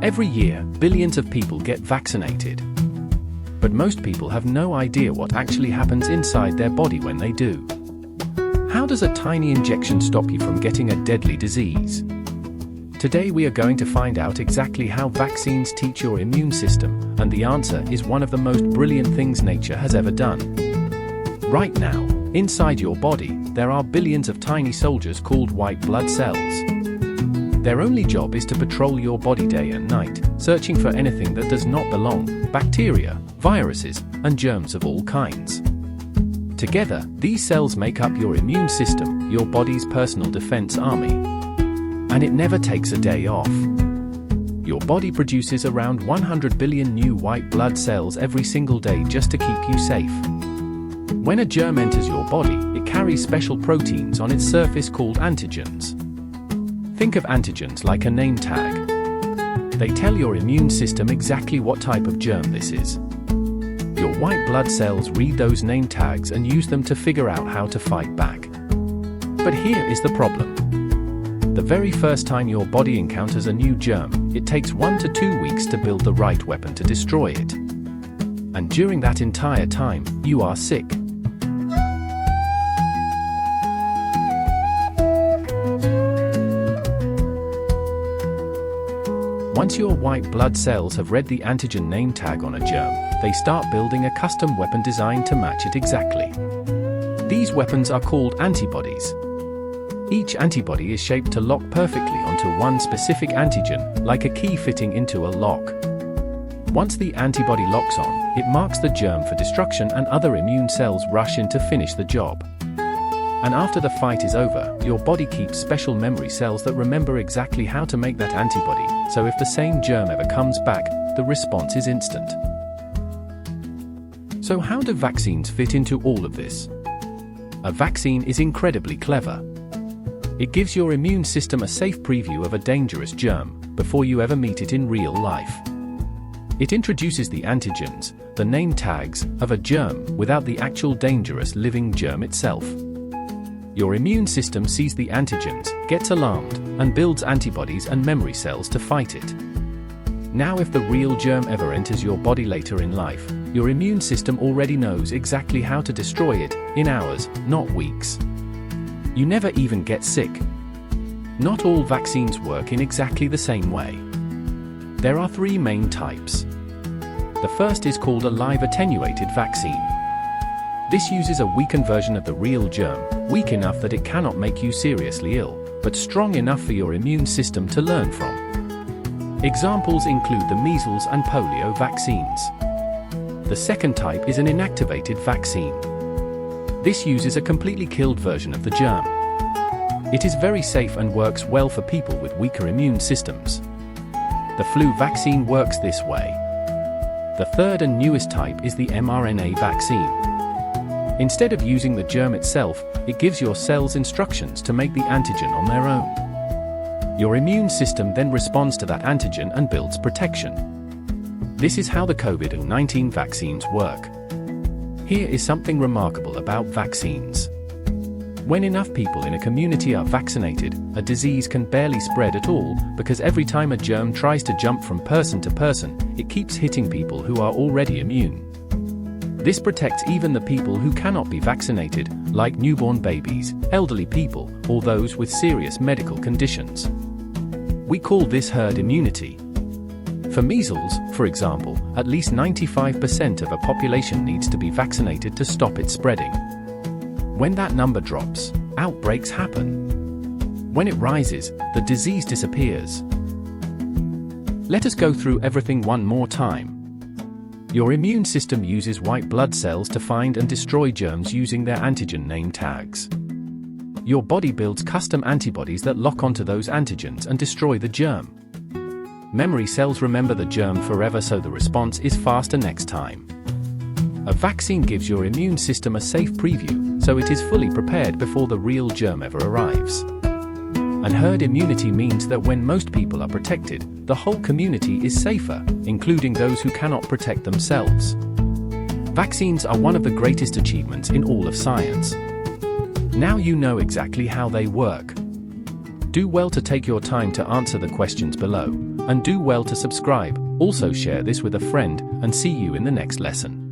Every year, billions of people get vaccinated. But most people have no idea what actually happens inside their body when they do. How does a tiny injection stop you from getting a deadly disease? Today we are going to find out exactly how vaccines teach your immune system, and the answer is one of the most brilliant things nature has ever done. Right now, inside your body, there are billions of tiny soldiers called white blood cells. Their only job is to patrol your body day and night, searching for anything that does not belong: bacteria, viruses, and germs of all kinds. Together, these cells make up your immune system, your body's personal defense army. And it never takes a day off. Your body produces around 100 billion new white blood cells every single day just to keep you safe. When a germ enters your body, it carries special proteins on its surface called antigens. Think of antigens like a name tag. They tell your immune system exactly what type of germ this is. Your white blood cells read those name tags and use them to figure out how to fight back. But here is the problem. The very first time your body encounters a new germ, it takes 1 to 2 weeks to build the right weapon to destroy it. And during that entire time, you are sick. Once your white blood cells have read the antigen name tag on a germ, they start building a custom weapon designed to match it exactly. These weapons are called antibodies. Each antibody is shaped to lock perfectly onto one specific antigen, like a key fitting into a lock. Once the antibody locks on, it marks the germ for destruction and other immune cells rush in to finish the job. And after the fight is over, your body keeps special memory cells that remember exactly how to make that antibody, so if the same germ ever comes back, the response is instant. So how do vaccines fit into all of this? A vaccine is incredibly clever. It gives your immune system a safe preview of a dangerous germ, before you ever meet it in real life. It introduces the antigens, the name tags, of a germ, without the actual dangerous living germ itself. Your immune system sees the antigens, gets alarmed, and builds antibodies and memory cells to fight it. Now if the real germ ever enters your body later in life, your immune system already knows exactly how to destroy it, in hours, not weeks. You never even get sick. Not all vaccines work in exactly the same way. There are 3 main types. The first is called a live attenuated vaccine. This uses a weakened version of the real germ, weak enough that it cannot make you seriously ill, but strong enough for your immune system to learn from. Examples include the measles and polio vaccines. The second type is an inactivated vaccine. This uses a completely killed version of the germ. It is very safe and works well for people with weaker immune systems. The flu vaccine works this way. The third and newest type is the mRNA vaccine. Instead of using the germ itself, it gives your cells instructions to make the antigen on their own. Your immune system then responds to that antigen and builds protection. This is how the COVID-19 vaccines work. Here is something remarkable about vaccines. When enough people in a community are vaccinated, a disease can barely spread at all, because every time a germ tries to jump from person to person, it keeps hitting people who are already immune. This protects even the people who cannot be vaccinated, like newborn babies, elderly people, or those with serious medical conditions. We call this herd immunity. For measles, for example, at least 95% of a population needs to be vaccinated to stop it spreading. When that number drops, outbreaks happen. When it rises, the disease disappears. Let us go through everything one more time. Your immune system uses white blood cells to find and destroy germs using their antigen name tags. Your body builds custom antibodies that lock onto those antigens and destroy the germ. Memory cells remember the germ forever, so the response is faster next time. A vaccine gives your immune system a safe preview, so it is fully prepared before the real germ ever arrives. And herd immunity means that when most people are protected, the whole community is safer, including those who cannot protect themselves. Vaccines are one of the greatest achievements in all of science. Now you know exactly how they work. Do well to take your time to answer the questions below, and do well to subscribe. Also share this with a friend, and see you in the next lesson.